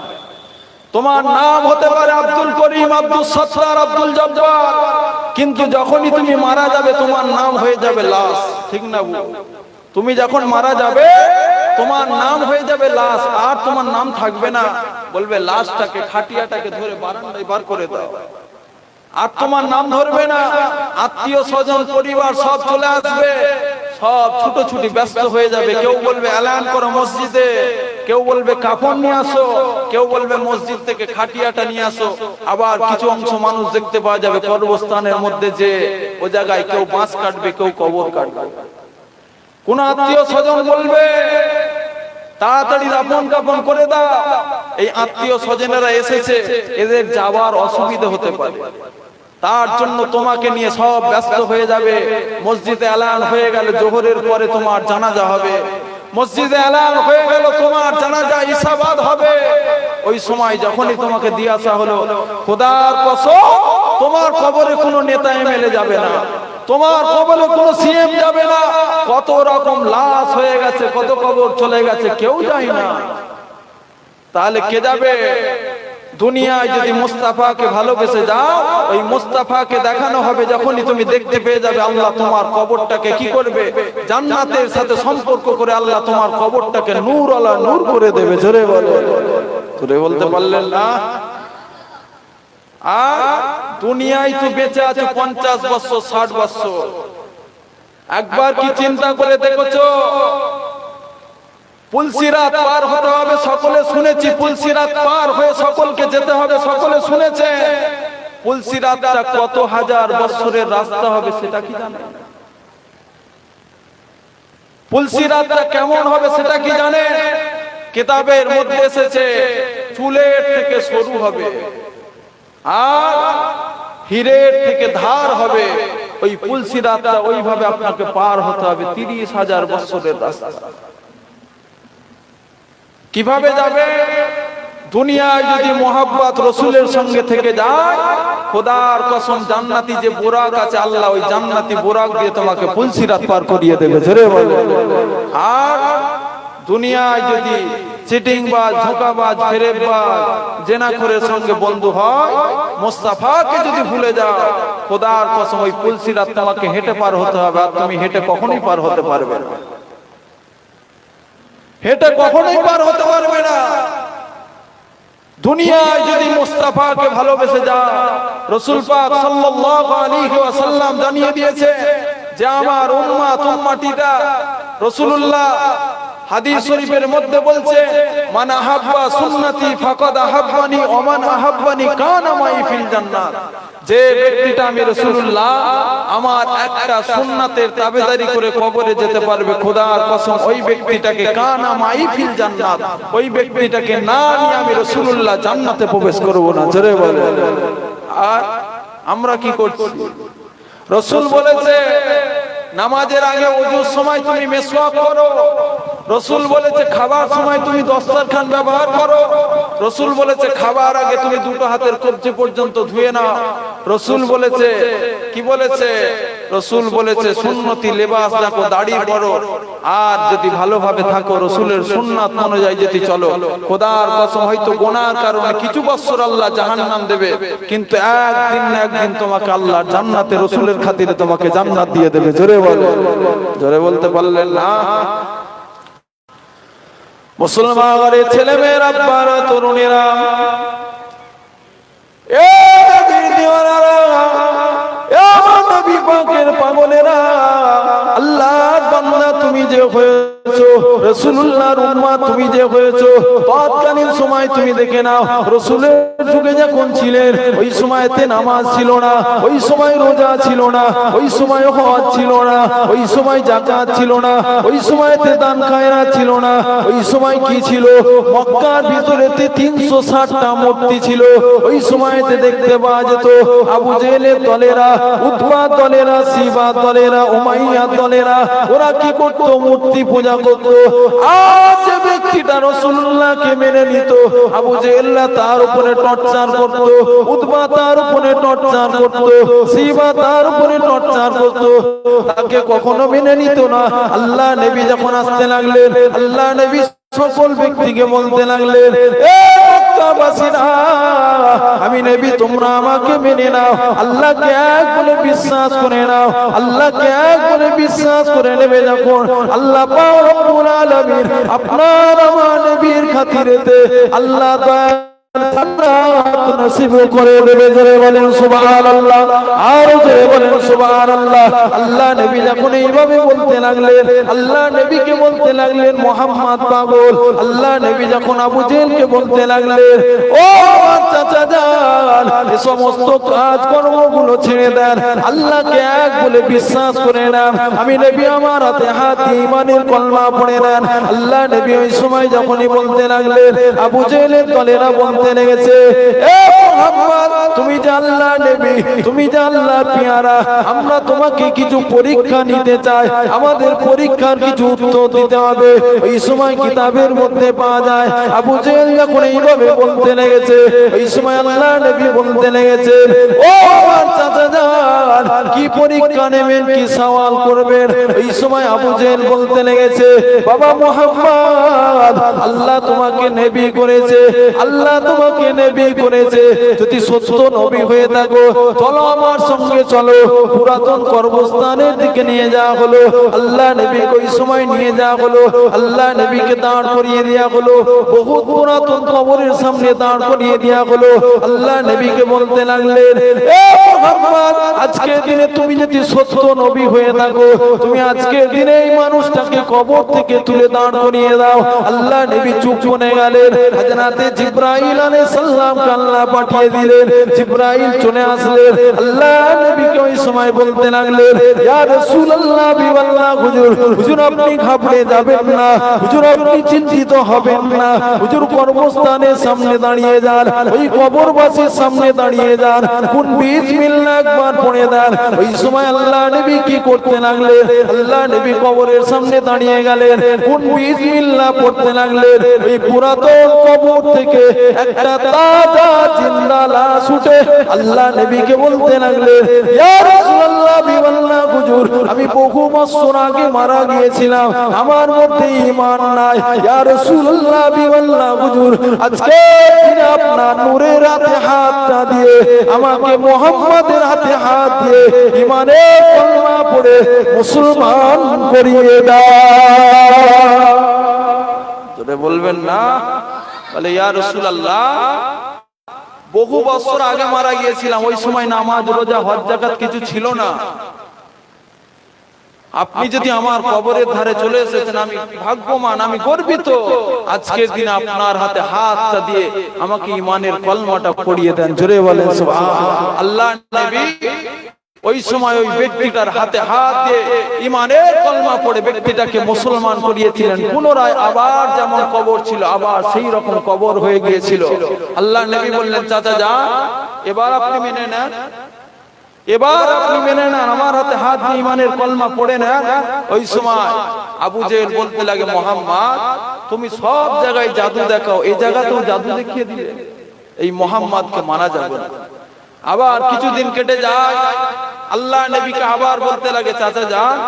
তোমার নাম হতে পারে আব্দুল করিম, আব্দুল সত্তার, আব্দুল জব্বার, কিন্তু যখনই তুমি মারা যাবে তোমার নাম হয়ে যাবে লাশ। ঠিক না? তুমি যখন মারা যাবে তোমার নাম হয়ে যাবে লাশ, আর তোমার নাম থাকবে না। বলবে লাশটাকে, খাটিয়াটাকে ধরে বারান্দায় বার করে দাও, আর তোমার নাম ধরবে না। আত্মীয় স্বজন পরিবার সব চলে আসবে, সব ছুটোছুটি ব্যস্ত হয়ে যাবে। কেউ বলবে এলান করো মসজিদে, কেউ বলবে কাফন নিয়ে আসো, কেউ বলবে মসজিদ থেকে খাটিয়াটা নিয়ে আসো। আবার কিছু অংশ মানুষ দেখতে পাওয়া যাবে কবরস্থানের মধ্যে, যে ও জায়গায় কেউ বাঁশ কাটবে, কেউ কবর কাটবে। কোন আত্মীয় স্বজন বলবে তাড়াতাড়ি দাফন কাফন করে দাও, এই আত্মীয় স্বজনেরা এসেছে, এদের যাওয়ার অসুবিধা হতে পারে, তার জন্য তোমাকে নিয়ে সব ব্যস্ত হয়ে যাবে। মসজিদে এলান হয়ে গেল জোহরের পরে তোমার জানাজা হবে, মসজিদে এলান হয়ে গেল তোমার জানাজা ইসাবাদ হবে। ওই সময় যখনই তোমাকে দিয়ে আসা হলো, খোদার কসম তোমার কবরে কোনো নেতা এমএলএ যাবে না, তোমার কবরে কোনো সিএম যাবে না। কত রকম লাশ হয়ে গেছে, কত কবর চলে গেছে, কেউ যায় না। তাহলে কে যাবে? দুনিয়ায় যদি মুস্তাফাকে ভালোবেসে যাও, ওই মুস্তাফাকে দেখানো হবে, যখনই তুমি দেখতে পেয়ে যাবে, আল্লাহ তোমার কবরটাকে কি করবে? জান্নাতের সাথে সম্পর্ক করে আল্লাহ তোমার কবরটাকে নূর আলা নূর করে দেবে। জোরে বলে, জোরে বলতে পারলেন না? আর দুনিয়ায় তো বেঁচে আছে 50 বছর, 60 বছর। একবার কি চিন্তা করে দেখেছো? পুলসিরাত পার হতে হবে, সকলে শুনেছি। পুলসিরাত পার হয়ে সকলকে যেতে হবে, সকলে শুনেছে। পুলসিরাতটা কত হাজার বছরের রাস্তা হবে সেটা কি জানে? পুলসিরাতটা কেমন হবে সেটা কি জানে? কিতাবের মধ্যে এসেছে চুলের থেকে সরু হবে, আর হীরের থেকে ধার হবে। ওই পুলসিরাতটা ওইভাবে আপনাকে পার হতে হবে, 30,000 বছরের রাস্তা। কিভাবে যাবে? দুনিয়ায় যদি মোহাব্বত রাসূলের সঙ্গে থেকে যায়, খোদার কসম জান্নাতি যে বুরাক আছে, আল্লাহ ওই জান্নাতি বুরাক দিয়ে তোমাকে পুলসিরাত পার করিয়ে দেবে। জোরে বলো। আর দুনিয়ায় যদি চিটিংবাজ, ধোঁকাবাজ, ফেরেববাজ, জেনাখোরের সঙ্গে বন্ধু হয়, মুস্তাফাকে যদি ভুলে যাও, খোদার কসম ওই পুলসিরাত তোমাকে হেঁটে পার হতে হবে, আর তুমি হেঁটে কখনোই পার হতে পারবে না। হেঁটে কখনোই পার হতে পারবে না। দুনিয়ায় যদি মুস্তাফাকে ভালোবেসে যাও, রাসূল পাক সাল্লাল্লাহু আলাইহি ওয়াসাল্লাম জানিয়ে দিয়েছে যে আমার উম্মত, উম্মতিটা রাসূলুল্লাহ হাদিস শরীফের মধ্যে বলছে মান আহাব্বা সুন্নতি ফাকাদ আহাব্বানি ওয়া মান আহাব্বানি কানা মাই ফিল জান্নাত। যে ব্যক্তিটা আমি রাসূলুল্লাহ আমার একটা সুন্নাতের তাবেদারি করে কবরে যেতে পারবে, খোদার কসম ওই ব্যক্তিটাকে কানা মাই ফিল জান্নাত, ওই ব্যক্তিটাকে না নিয়ে আমি রাসূলুল্লাহ জান্নাতে প্রবেশ করব না। জোরে বলে। আর আমরা কি করছি? রাসূল বলেছে নামাজের আগে ওযুর সময় তুমি মিসওয়াক করো। রাসূল বলেছে খাবার সময় তুমি দস্তরখান ব্যবহার করো। রাসূল বলেছে খাবার আগে তুমি দুটো হাতের কবজি পর্যন্ত ধুয়ে নাও। রাসূল বলেছে কি বলেছে? রাসূল বলেছে সুন্নতি লিবাস দেখো, দাড়ি করো, আর যদি ভালোভাবে থাকো রাসূলের সুন্নাত অনুযায়ী যদি চলো, খোদার কসম হয়তো গুনাহর কারণে কিছু বছর আল্লাহ জাহান্নাম দেবে, কিন্তু একদিন না একদিন তোমাকে আল্লাহ জান্নাতে রাসূলের খাতিরে তোমাকে জান্নাত দিয়ে দেবে। জোরে বলো। জোরে বলতে পারলেন না? মুসলমান ঘরের ছেলে মেয়েরা, আব্বারা, তরুণীরা, এ নবীর দিওয়ানারা, এ আমার নবী পাকের পাগলেরা, আল্লাহর বান্দা তুমি যে হয়েছো, রাসূলুল্লাহর উম্মত তুমি যে হয়েছো, তৎকালীন সময় তুমি দেখে নাও রাসূলের যুগে যখন ছিলেন ওই সময়তে নামাজ ছিল না, ওই সময় রোজা ছিল না, ওই সময় হজ ছিল না, ওই সময় যাকাত ছিল না, ওই সময়তে দান খায়রাত ছিল না, ওই সময় কি ছিল? মক্কার ভিতরেতে 360টা মূর্তি ছিল। ওই সময়তে দেখতে পাওয়া যেত আবু জেহেলের দলেরা, উতবা দলেরা, শিবা দলেরা, উমাইয়া দলেরা, ওরা কি করত? মূর্তি পূজা করত। আজ যে ব্যক্তিটা রাসূলুল্লাহকে মেনে নিত, আবু জেহেল তার উপরে টর্চার করত, উতবা তার উপরে টর্চার করত, শিবা তার উপরে টর্চার করত, তাকে কখনো মেনে নিত না। আল্লাহ নবী যখন আসতে লাগলেন, আল্লাহ নবী সকল ব্যক্তিকে বলতে লাগলেন, এ মক্কাবাসীরা, আমি নবী তোমরা আমাকে মেনে নাও, আল্লাহকে এক বলে বিশ্বাস করে নাও। আল্লাহকে এক বলে বিশ্বাস করে নেবে যখন, আল্লাহ পাক রব্বুল আলামিন আপনার আমার নবীর খাতিরেতে আল্লাহ নসিব করে দেবে। জোরে বলেন সুবহানাল্লাহ, আর জোরে বলেন সুবহানাল্লাহ। আল্লাহ নবী যখন এইভাবে বলতে লাগলেন, আল্লাহ নবীকে বলতে লাগলেন মুহাম্মদ পাগল, আল্লাহ নবী যখন আবু জেহেলকে বলতে লাগলেন, ও আমার চাচা যান, এই সমস্ত কাজ কর্মগুলো ছেড়ে দেন, আল্লাহকে এক বলে বিশ্বাস করে নেন, আমি নবী আমার হাতে হাত দিয়ে ঈমানের কলমা পড়ে নেন। আল্লাহ নবী ওই সময় যখনই বলতে লাগলেন, আবু জেহেলের দলেরা বলতে লেগেছে, এ মুহাম্মদ তুমি যে আল্লাহ নবী, তুমি যে আল্লাহ পিয়ারা, আমরা তোমাকে কিছু পরীক্ষা নিতে চাই, আমাদের পরীক্ষার কিছু উত্তর দিতে হবে। ওই সময় কিতাবের মধ্যে পাওয়া যায় আবু জেহেল যখন এইভাবে বলতে লেগেছে, ওই সময় আল্লাহ নবী বলতে লেগেছে, ও আমার চাচা যান, কি পরীক্ষা নেবেন, কি সওয়াল করবেন? ওই সময় আবু জেহেল বলতে লেগেছে, বাবা মুহাম্মদ, আল্লাহ তোমাকে নবী করেছে, আল্লাহ তোমাকে নবী করেছে, যদি সত্য নবী হয়ে থাকো চলো আমার সঙ্গে চলো। পুরাতন কবরস্থানের দিকে নিয়ে যাওয়া হলো, আল্লাহ নবীকে ওই সময় নিয়ে যাওয়া হলো, আল্লাহ নবীকে দাঁড় করিয়ে দেওয়া হলো, বহুত পুরাতন কবরের সামনে দাঁড় করিয়ে দেওয়া হলো। আল্লাহ নবীকে বলতে লাগলেন, এ মুহাম্মদ, আজকের দিনে তুমি যদি সত্য নবী হয়ে থাকো, তুমি আজকের দিনে এই মানুষটাকে কবর থেকে তুলে দাঁড় করিয়ে দাও। আল্লাহ নবী চুপ করে গেলেন। হযরতে জিবরাইল আলাইহিস সালামকে আল্লাহ পাঠিয়ে দিলেন, জিবরাইল চলে আসলেন, আল্লাহ নবীকে ওই সময় বলতে লাগলেন, ইয়া রাসূলুল্লাহ বিওয়াল্লাহ, হুজুর, হুজুর আপনি ঘাবড়ে যাবেন না, হুজুর আপনি চিন্তিত হবেন না, হুজুর কবরস্থানের সামনে দাঁড়িয়ে যান, ওই কবরবাসীর সামনে দাঁড়িয়ে যান, কোন বিসমিল্লাহ একবার পড়ে দেন। ওই সময় আল্লাহ নবী কি করতে লাগলেন? আল্লাহ নবী কবরের সামনে দাঁড়িয়ে গেলেন, কোন বিসমিল্লাহ পড়তে লাগলেন। ওই পুরাতন কবর থেকে একটা তাজা জিন্দা লাশ উঠে আল্লাহ নবীকে বলতে লাগলেন, ইয়া রাসূলুল্লাহ বিওয়াল্লাহ, হুজুর আমি বহু বছর আগে মারা গিয়েছিলাম, আমার মধ্যে ঈমান নাই, ইয়া রাসূলুল্লাহ বিওয়াল্লাহ, হুজুর আজকে দিনে আপনার নূরের হাতে হাতটা দিয়ে আমাকে মুহাম্মাদের হাতে হাত দিয়ে ঈমানের কলমা পড়ে মুসলমান করিয়ে দাও। তোরে বলবেন না? বলে ইয়া রাসূলুল্লাহ বহু বছর আগে মারা গিয়েছিলাম, ওই সময় নামাজ রোজা হজ যাকাত কিছু ছিল না, আপনি যদি আমার কবরের ধারে চলে এসেছেন, আমি ভাগ্যবান, আমি গর্বিত। আজকের দিন আপনার হাতে হাতটা দিয়ে আমাকে ঈমানের কলমাটা পড়িয়ে দেন, জোরে বলেন সুবহানাল্লাহ। আল্লাহ নবী ওই সময় ওই ব্যক্তিটার হাতে হাত দিয়ে ঈমানের কলমা পড়ে ব্যক্তিটাকে মুসলমান করিয়েছিলেন। পুনরায় আবার যেমন কবর ছিল আবার সেই রকম কবর হয়ে গিয়েছিল। আল্লাহ নবী বললেন, চাচা যান, এবার আপনি মেনে নেন, এবার আপনি মেনে নেন, আমার হাতে হাত দিয়ে ঈমানের কলমা পড়ে নেন। ওই সময় আবু জেহেল বলতে লাগে, মুহাম্মদ তুমি সব জায়গায় জাদু দেখাও, এই জায়গাতেও জাদু দেখিয়ে দিলে, এই মুহাম্মদকে মানা যাবে না। আবার কিছুদিন কেটে যায়, আল্লাহ নবীকে আবার বলতে লাগে, চাচা যান,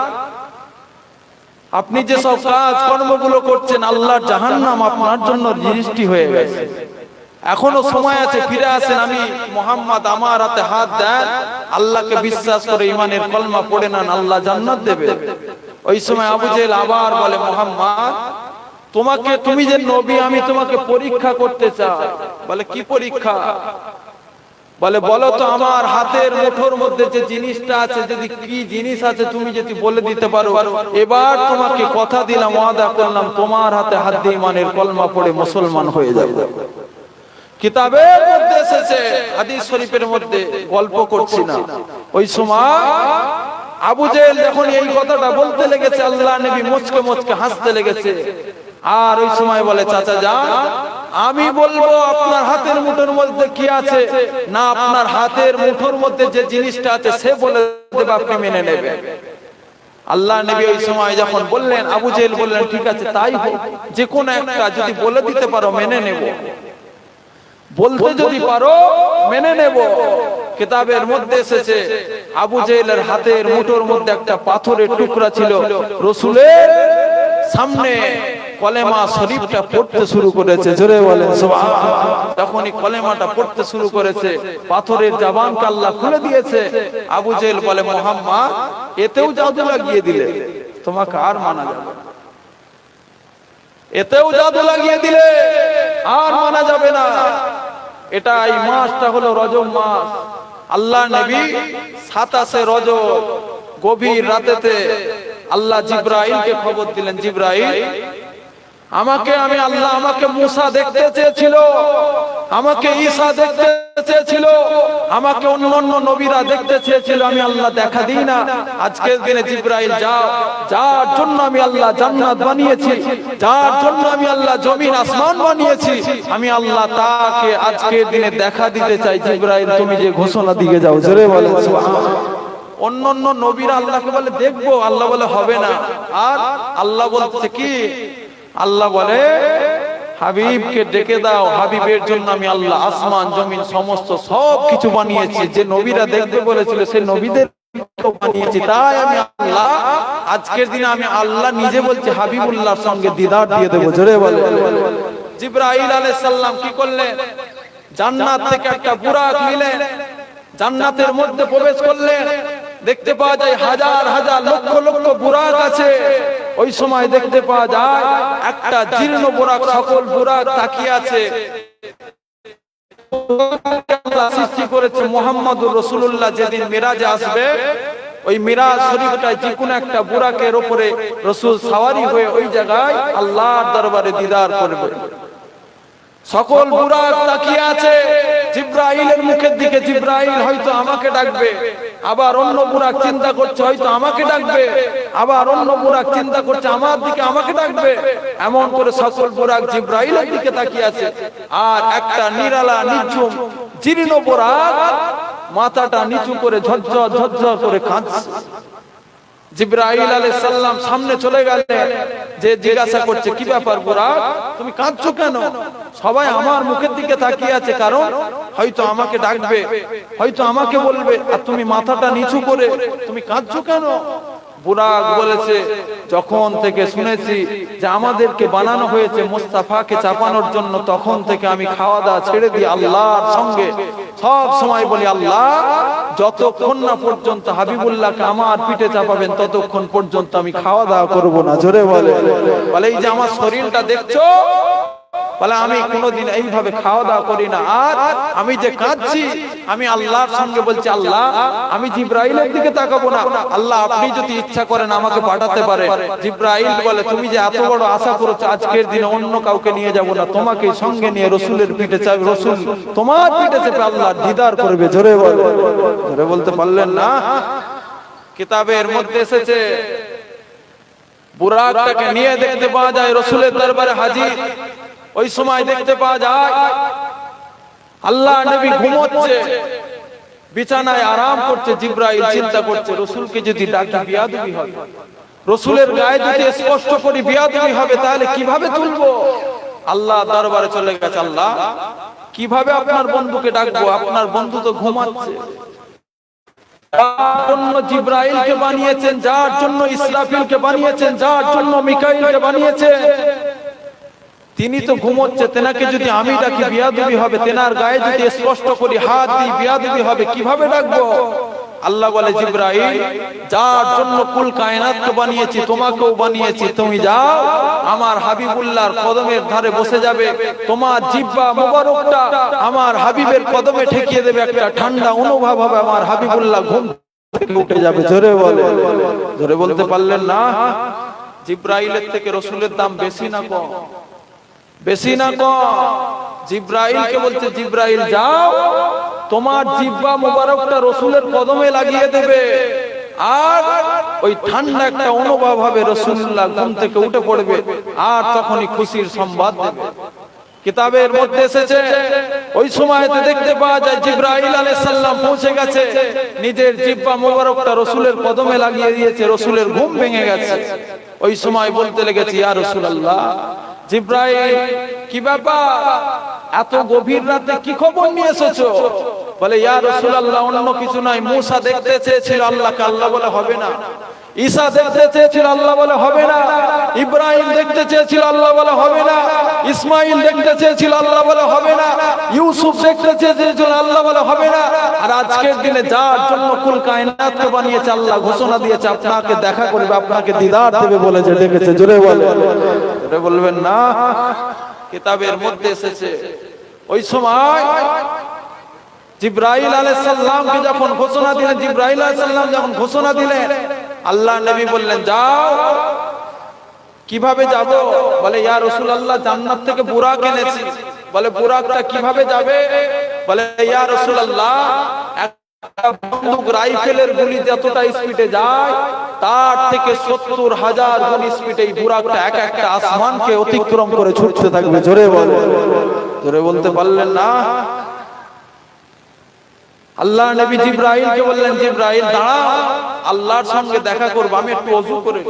আপনি যে সব কাজ কর্মগুলো করছেন, আল্লাহর জাহান্নাম আপনার জন্য সৃষ্টি হয়ে গেছে, এখনো সময় আছে, ফিরে আসেন। আমি মুহাম্মদ, আমার হাতে হাত দেন, আল্লাহকে বিশ্বাস করে ঈমানের কলমা পড়ে নেন, আল্লাহ জান্নাত দেবে। ওই সময় আবু জেহেল আবার বলে, মুহাম্মদ তোমাকে, তুমি যে নবী, আমি তোমাকে পরীক্ষা করতে চাই। বলে কি পরীক্ষা? বলে বলো তো আমার হাতের মুঠোর মধ্যে যে জিনিসটা আছে, যদি কি জিনিস আছে তুমি যদি বলে দিতে পারো, এবার তোমাকে কথা দিলাম, ওয়াদা করলাম, তোমার হাতে হাত দিয়ে ঈমানের কলমা পড়ে মুসলমান হয়ে যাবে। কিতাবের মধ্যে এসেছে, হাদিস শরীফের মধ্যে, গল্প করছি না। ওই সময় আবু জেহেল যখন এই কথাটা বলতে লেগেছে, আল্লাহ নবী মুচকে মুচকে হাসতে লেগেছে। আর ওই সময় বলে, চাচা যান, আমি বলবো আপনার হাতের মুঠোর মধ্যে কি আছে, না আপনার হাতের মুঠোর মধ্যে যে জিনিসটা আছে সে বলে দেবে, আপনি মেনে নেবেন। আল্লাহ নবী ওই সময় যখন বললেন, আবু জেহেল বললেন, ঠিক আছে তাই হোক, যে কোনো একটা যদি বলে দিতে পারো মেনে নেব, বলতে যদি পারো মেনে নেব। কিতাবের মধ্যে এসেছে, আবু জেহেলের হাতের মুঠোর মধ্যে একটা পাথরের টুকরা ছিল। রাসূলের সামনে কলেমা শরীফটা পড়তে শুরু করেছে, জোরে বলেন সুবহানাল্লাহ। তখনই কলেমাটা পড়তে শুরু করেছে, পাথরের জবানকে আল্লাহ খুলে দিয়েছে। আবু জেহেল বলে, মুহাম্মদ এতেও জাদু লাগিয়ে দিলে, তোমাকে আর মানা যাবে না, এতেও জাদু লাগিয়ে দিলে আর মানা যাবে না। এটা এই মাসটা হলো রজব মাস। আল্লাহ নবী 27 রজব গভীর রাতেতে আল্লাহ জিবরাইলকে খবর দিলেন, জিবরাইল আমাকে আমাকে মুসা দেখতে চেয়েছিল, আমাকে ঈসা দেখতে চেয়েছিল, আমাকে অন্যান্য নবীরা দেখতে চেয়েছিল, আমি আল্লাহ দেখা দিই না। আজকের দিনে জিবরাইল যাও, যার জন্য আমি আল্লাহ জান্নাত বানিয়েছি, যার জন্য আমি আল্লাহ জমিন আসমান বানিয়েছি, আমি আল্লাহ তাকে আজকের দিনে দেখা দিতে চাই। জিবরাইল তুমি যে ঘোষণা দিয়ে যাও, জোরে বলেন সুবহানাল্লাহ। অন্যান্য নবীরা আল্লাহকে বলে দেখবো, আল্লাহ বলে হবে না। আর আল্লাহ বলছে কি, আল্লাহ বলে হাবিবকে ডেকে দাও, হাবিবের জন্য আমি আল্লাহ আসমান জমিন সমস্ত সব কিছু বানিয়েছি। যে নবীরা দেখতে বলেছিল সেই নবীদের বানিয়েছি, তাই আমি আল্লাহ আজকের দিনে আমি আল্লাহ নিজে বলছি হাবিবুল্লাহর সঙ্গে দিদার দিয়ে দেবো, জোরে বলে। জিবরাইল আলাইহিস সালাম কি করলেন, জান্নাত থেকে একটা বুরাক নিলেন, জান্নাতের মধ্যে প্রবেশ করলেন। দেখতে পাওয়া যায় হাজার হাজার লক্ষ লক্ষ বুরাক আছে। ওই সময় দেখতে পাওয়া যায় একটা জীর্ণ বুরাক, সকল বুরাক তাকিয়ে আছে। সৃষ্টি করেছে মুহাম্মদুর রাসূলুল্লাহ যেদিন মিরাজে আসবে, ওই মিরাজ শরীফটায় যে কোনো একটা বুরাকের উপরে রাসূল সওয়ারি হয়ে ওই জায়গায় আল্লাহর দরবারে দিদার করবে। সকল বুরাক তাকিয়ে আছে জিবরাইলের মুখের দিকে। জিবরাইল হয়তো আমাকে ডাকবে, আবার অন্য বুরাক চিন্তা করছে হয়তো আমাকে ডাকবে, আবার অন্য বুরাক চিন্তা করছে আমার দিকে আমাকে ডাকবে। এমন করে সকল বুরাক জিবরাইলের দিকে তাকিয়ে আছে। আর একটা নিরালা নিঝুম জীর্ণ বুরাক মাথাটা নিচু করে ঝরঝর ঝরঝর করে কাঁদছে। জিবরাইল আলাইহিস সালাম সামনে চলে গেলেন, যে জিজ্ঞাসা করছে কি ব্যাপার বুরাক, তুমি কাঁদছো কেন? সবাই আমার মুখের দিকে তাকিয়ে আছে, কারণ হয়তো আমাকে ডাকবে, হয়তো আমাকে বলবে, আর তুমি মাথাটা নিচু করে তুমি কাঁদছো কেন? বুরাক বলেছে, যখন থেকে শুনেছি যে আমাদেরকে বানানো হয়েছে মুস্তাফাকে চাপানোর জন্য, তখন থেকে আমি খাওয়া দাওয়া ছেড়ে দিয়ে আল্লাহর সঙ্গে সব সময় বলি, আল্লাহ যতক্ষণ না পর্যন্ত হাবিবুল্লাহকে আমার পিঠে চাপাবেন ততক্ষণ পর্যন্ত আমি খাওয়া দাওয়া করব না। জোরে বলে, বলে এই যে আমার শরীরটা দেখছো, বলে আমি কোনোদিন এইভাবে খাওয়া দাওয়া করি না, আর আমি যে কাঁদছি আমি আল্লাহর সঙ্গে বলছি আল্লাহ আমি জিব্রাইলের দিকে তাকাবো না, আল্লাহ আপনি যদি ইচ্ছা করেন আমাকে পাঠাতে পারেন। জিব্রাইল বলে তুমি যে এত বড় আশা করেছো আজকের দিনে অন্য কাউকে নিয়ে যাব না, তোমাকে সঙ্গে নিয়ে রসুলের পিঠে চাপে, রসুল তোমার পিঠে চেপে আল্লাহ দিদার করবে। জোরে বলে, জোরে বলতে পারলেন না? কিতাবের মধ্যে এসেছে বুরাকটাকে নিয়ে দেখতে পাওয়া যায় রসুলের দরবারে হাজির। ওই সময় দেখতে পাওয়া যায় আল্লাহ নবী ঘুমোচ্ছে, বিছানায় আরাম করছে। জিব্রাইল চিন্তা করছে রসুলকে যদি ডাকি বিয়াদবি হবে, রসুলের গায়ে যদি স্পষ্ট করে বিয়াদবি হবে তাহলে কিভাবে তুলবো। আল্লাহ দরবারে চলে গেছে, আল্লাহ কিভাবে আপনার বন্ধুকে ডাকবো, আপনার বন্ধু তো ঘুমাচ্ছে। যার জন্য জিব্রাইলকে বানিয়েছেন, যার জন্য ইসরাফিলকে বানিয়েছেন, যার জন্য মিকাইলকে বানিয়েছেন, তিনি তো ঘুমোচ্ছে। তেনাকে যদি আমি ডাকি বিয়াদবি হবে, তেনার গায়ে যদি স্পষ্ট করি হাত দিই বিয়াদবি হবে, কিভাবে ডাকবো। আল্লাহ বলে জিব্রাইল যার জন্য কুল কায়নাতকে বানিয়েছি তোমাকেও বানিয়েছি, তুমি যাও আমার হাবিবুল্লাহর কদমের ধারে বসে যাবে, তোমার জিহ্বা মোবারকটা আমার হাবিবের কদমে ঠেকিয়ে দেবে, একটা ঠান্ডা অনুভব হবে, আমার হাবিবুল্লাহ ঘুম থেকে উঠে যাবে। জোরে বলে, জোরে বলতে পারলেন না? জিব্রাইলের থেকে রসুলের দাম বেশি না কম? বেশি না কম? জিব্রাইলকে বলছে জিব্রাইল যাও তোমার জিহ্বা মোবারকটা রসুলের কদমে লাগিয়ে দেবে, আর ওই ঠান্ডা একটা অনুভব হবে, রাসূলুল্লাহ ঘুম থেকে উঠে পড়বে, আর তখনই খুশির সংবাদ দেবে। কিতাবের মধ্যে এসেছে ওই সময়তে দেখতে পাওয়া যায় জিব্রাইল আলাইহিস সালাম পৌঁছে গেছে, নিজের জিহ্বা মোবারকটা রাসূলের কদমে লাগিয়ে দিয়েছে, রাসূলের ঘুম ভেঙে গেছে। ওই সময় বলতে লেগেছে ইয়া রাসূলুল্লাহ, জিব্রাইল কি ব্যাপার, এত গভীর রাতে কি খবর নিয়ে এসেছো? বলে ইয়া রাসূলুল্লাহ অন্য কিছু নয়, মুসা দেখতে চেয়েছিল আল্লাহকে, আল্লাহ বলে হবে না। ঈসা দেখতে চেয়েছিল, আল্লাহ বলে হবে না। ইব্রাহিম দেখতে চেয়েছিল, আল্লাহ বলে হবে না। ইসমাইল দেখতে চেয়েছিল, আল্লাহ বলে হবে না। ইউসুফ দেখতে চেয়েছিল, আল্লাহ বলে হবে না। আর আজকের দিনে যার জন্য কুল কায়নাতকে বানিয়েছে আল্লাহ ঘোষণা দিয়েছে আপনাকে দেখা করবে, আপনাকে দিদার দেবে বলে যে ডেকেছে। জোরে বলে, জোরে বলবেন না? কিতাবের মধ্যে এসেছে ওই সময় জিব্রাইল আলাইহিস সালামকে যখন ঘোষণা দিলেন, জিব্রাইল আলাইহিস সালাম যখন ঘোষণা দিলেন, আল্লাহ নবী বললেন যাও। কিভাবে যাব? বলে ইয়া রাসূলুল্লাহ জান্নাত থেকে বুরাক এনেছি। বলে বুরাকটা কিভাবে যাবে? বলে ইয়া রাসূলুল্লাহ একটা বন্দুক রাইফেলের গুলি যতটা স্পিডে যায় তার থেকে ৭০,০০০ গুণ স্পিডে এই বুরাকটা এক একটা আসমানকে অতিক্রম করে ছুটতে থাকবে। জোরে বলে, জোরে বলতে পারলেন না? আল্লাহ নবী জিব্রাইলকে বললেন জিব্রাইল দাঁড়াও, আল্লাহর সঙ্গে দেখা করব, আমি একটু ওযু করে।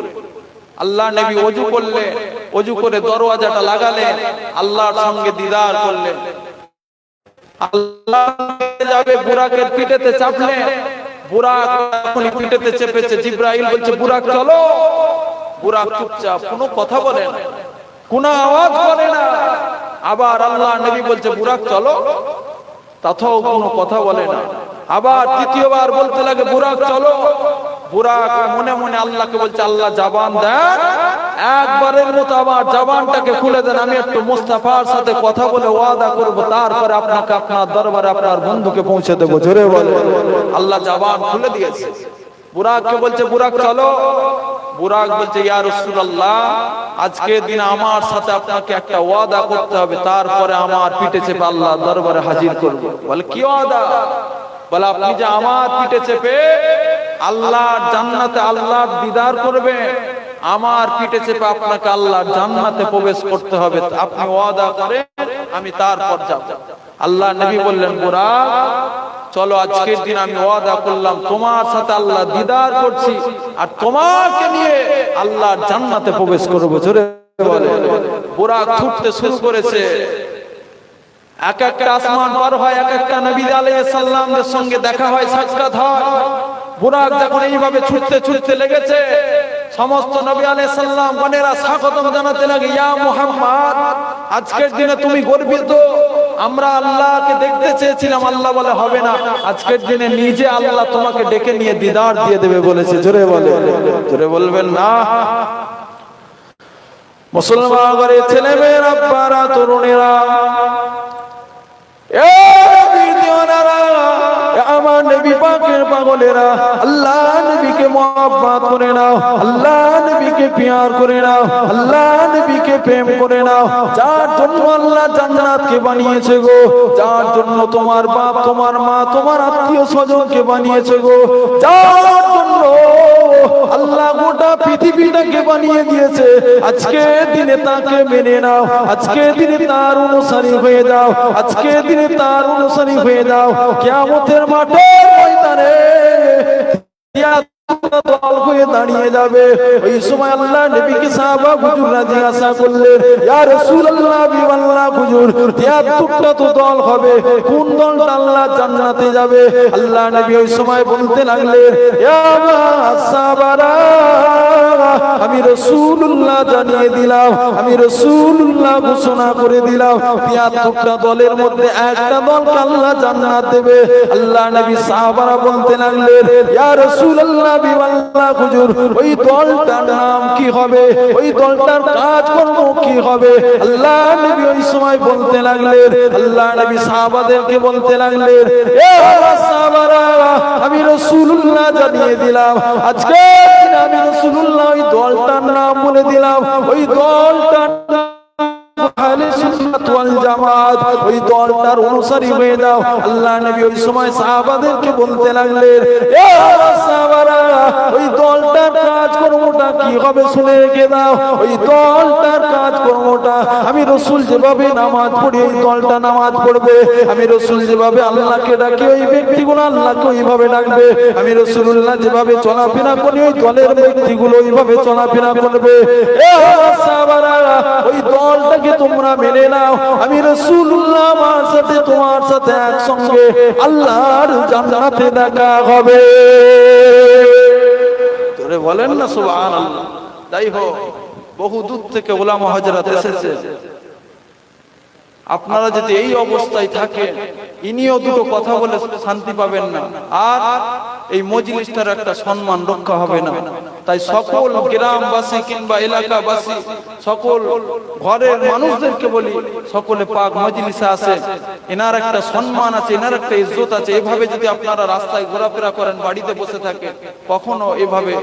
আল্লাহ নবী ওযু করলেন, ওযু করে দরওয়াজাটা লাগালেন, আল্লাহর সঙ্গে দিদার করলেন। আল্লাহ যাবে বুরাকের পিঠেতে চাপলেন, বুরাক যখন পিঠেতে চেপেছে জিব্রাইল বলছে বুরাক চলো। বুরাক চুপচাপ, কোনো কথা বলে না, কোনো আওয়াজ করে না। আবার আল্লাহ নবী বলছে বুরাক চলো, তাতেও কোনো কথা বলে না। আবার তৃতীয়বার বলতে লাগে বুরাক চলো। বুরাক মনে মনে আল্লাহকে বলছে আল্লাহ জবান দেন, একবারের মতো আবার জবানটাকে খুলে দেন, আমি একটু মুস্তাফার সাথে কথা বলে ওয়াদা করব, তারপরে আপনাকে আপনার দরবারে আপনার বন্ধুকে পৌঁছে দেব। জোরে বলে, আল্লাহ জবান খুলে দিয়েছে। বুরাককে বলছে বুরাক চলো। বুরাক বলছে ইয়া রাসূলুল্লাহ আজকের দিন আমার সাথে আপনাকে একটা ওয়াদা করতে হবে, তারপরে আমার পিঠে চেপে আল্লাহ দরবারে হাজির করব। বলে কি ওয়াদা? বলে আপনি যে আমার পিঠে চেপে আল্লাহর জান্নাতে আল্লাহর দিদার করবে, আমার পিঠে চেপে আপনাকে আল্লাহর জান্নাতে প্রবেশ করতে হবে, আপনি ওয়াদা করেন আমি তারপর যাব। আল্লাহ নবী বললেন বুরাক চলো, আজকের দিন আমি ওয়াদা করলাম তোমার সাথে আল্লাহ দিদার করছি, আর তোমাকে নিয়ে আল্লাহর জান্নাতে প্রবেশ করব। জোরে বলে, বুরাক ছুটতে শুরু করেছে। এক একটা আসমান পার হয়, এক একটা নবী আলাইহিস সালামের সঙ্গে দেখা হয়, সাক্ষাৎ হয়। বুরাক যখন এইভাবে ছুটতে ছুটতে লেগেছে, সমস্ত নবী আলাইহিস সালাম গণেরা স্বাগতম জানাতে লাগে, ইয়া মুহাম্মদ আজকের দিনে তুমি গর্বিত, আমরা আল্লাহকে দেখতে চেয়েছিলাম, আল্লাহ বলে হবে না, আজকের দিনে নিজে আল্লাহ তোমাকে ডেকে নিয়ে দিদার দিয়ে দেবে বলেছে। জোরে বলে, জোরে বলবেন না? মুসলমান ঘরে ছেলে মেয়ের আব্বারা তরুণেরা আমার নবী পাকের পাগলেরা আল্লাহ নবীকে মহব্বত করে নাও, আল্লাহ নবীকে প্যার করে নাও, আল্লাহ নবীকে প্রেম করে নাও। যার জন্য আল্লাহ জান্নাতকে বানিয়েছে গো, যার জন্য তোমার বাপ তোমার মা তোমার আত্মীয় স্বজনকে বানিয়েছে গো, যার জন্য আল্লাহ গোটা পৃথিবীটাকে বানিয়ে দিয়েছে, আজকে দিনে তাকে মেনে নাও, আজকে দিনে তার অনুসারী হয়ে যাও, আজকে দিনে তার অনুসারী হয়ে যাও। কিয়ামতের মাঠে ময়দানে দল হয়ে দাঁড়িয়ে যাবে। ওই সময় আল্লাহ নবীকে সাহাবা হুজুররা জিজ্ঞাসা করলেন, ইয়া রাসূলুল্লাহ বিওয়াল্লাহ হুজুর 73টা তো দল হবে, কোন দলটা আল্লাহ জান্নাতে যাবে? আল্লাহ নবী ওই সময় বলতে লাগলেন, ইয়া সাহাবারা আমি রাসূলুল্লাহ জানিয়ে দিলাম, আমি রাসূলুল্লাহ ঘোষণা করে দিলাম 73টা দলের মধ্যে একটা দলকে আল্লাহ জান্নাত দেবে। আল্লাহ নবী সাহাবারা বলতে লাগলেন, ইয়া রাসূলুল্লাহ বিওয়াল্লাহ হুজুর ওই দলটার নাম কি হবে, ওই দলটার কাজকর্ম কি হবে? আল্লাহ নবী ওই সময় বলতে লাগলেন, আল্লাহ নবী সাহাবাদেরকে বলতে লাগলেন, এ সাহাবারা আমি রাসূলুল্লাহ জানিয়ে দিলাম, আজকে আমি রাসূলুল্লাহ ওই দলটার নাম বলে দিলাম, ওই দলটার আহলে সুন্নাত ওয়াল জামাত, ওই দলটার অনুসারী হয়ে যাও। আল্লাহ নবী ওই সময় সাহাবাদেরকে বলতে লাগলেন, এ সাহাবারা ওই দলটার কাজকর্মটা কি হবে শুনে রেখে দাও। ওই দলটার কাজকর্মটা আমি রাসূল যেভাবে নামাজ পড়ি ওই দলটা নামাজ পড়বে, আমি রাসূল যেভাবে আল্লাহকে ডাকি ওই ব্যক্তিগুলো আল্লাহকে ওইভাবে ডাকবে, আমি রাসূলুল্লাহ যেভাবে চলাফেরা করি ওই দলের ব্যক্তিগুলো ওইভাবে চলাফেরা করবে। এ সাহাবারা ওই দলটাকে তোমরা মেনে নাও, আমি রাসূলুল্লাহ আমার সাথে তোমার সাথে একসঙ্গে আল্লাহর জান্নাতে দেখা হবে। তোরে বলেন না সুবহানাল্লাহ। তাই হোক বহু দূর থেকে উলামা হযরত এসেছে, আপনারা যদি এই অবস্থায় থাকেন ইনিও দুটো কথা বলে শান্তি পাবেন না, আর এই মজলিসটার একটা সম্মান রক্ষা হবে না। তাই সকল গ্রামবাসী কিংবা এলাকাবাসী সকল ঘরের মানুষদেরকে বলি, সকলে পাক মজলিসে আসে, এনার একটা সম্মান আছে, এনার একটা ইজ্জত আছে। এভাবে যদি আপনারা রাস্তায় ঘোরাফেরা করেন, বাড়িতে বসে থাকে, কখনো এভাবে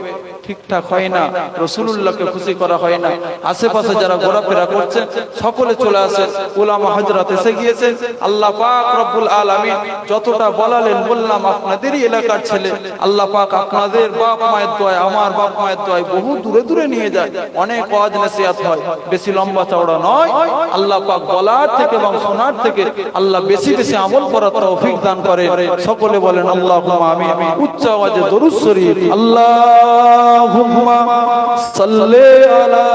ঠিকঠাক হয় না, রাসূলুল্লাহকে খুশি করা হয় না। আশেপাশে যারা ঘোরাফেরা করছে সকলে চলে আসে, উলামা হযরত এসে গিয়েছে। আল্লাহ পাক রব্বুল আলামিন যতটা বলালেন বললাম, আপনাদেরই এলাকার ছেলে, আল্লাহ পাক আপনাদের বাপ মায়ের দোয়া, আমার বাপ মায়ের দোয়া বহু দূরে দূরে নিয়ে যায়। অনেক ওয়াজ নসিহত হয়, বেশি লম্বা চওড়া নয়। আল্লাহ পাক বলার থেকে এবং শোনার থেকে আল্লাহ বেশি বেশি আমল করার তৌফিক দান করে। সকলে বলেন আল্লাহুম্মা আমিন। উচ্চ আওয়াজে দরুদ শরীফ, আল্লাহুম্মা সাল্লি আলা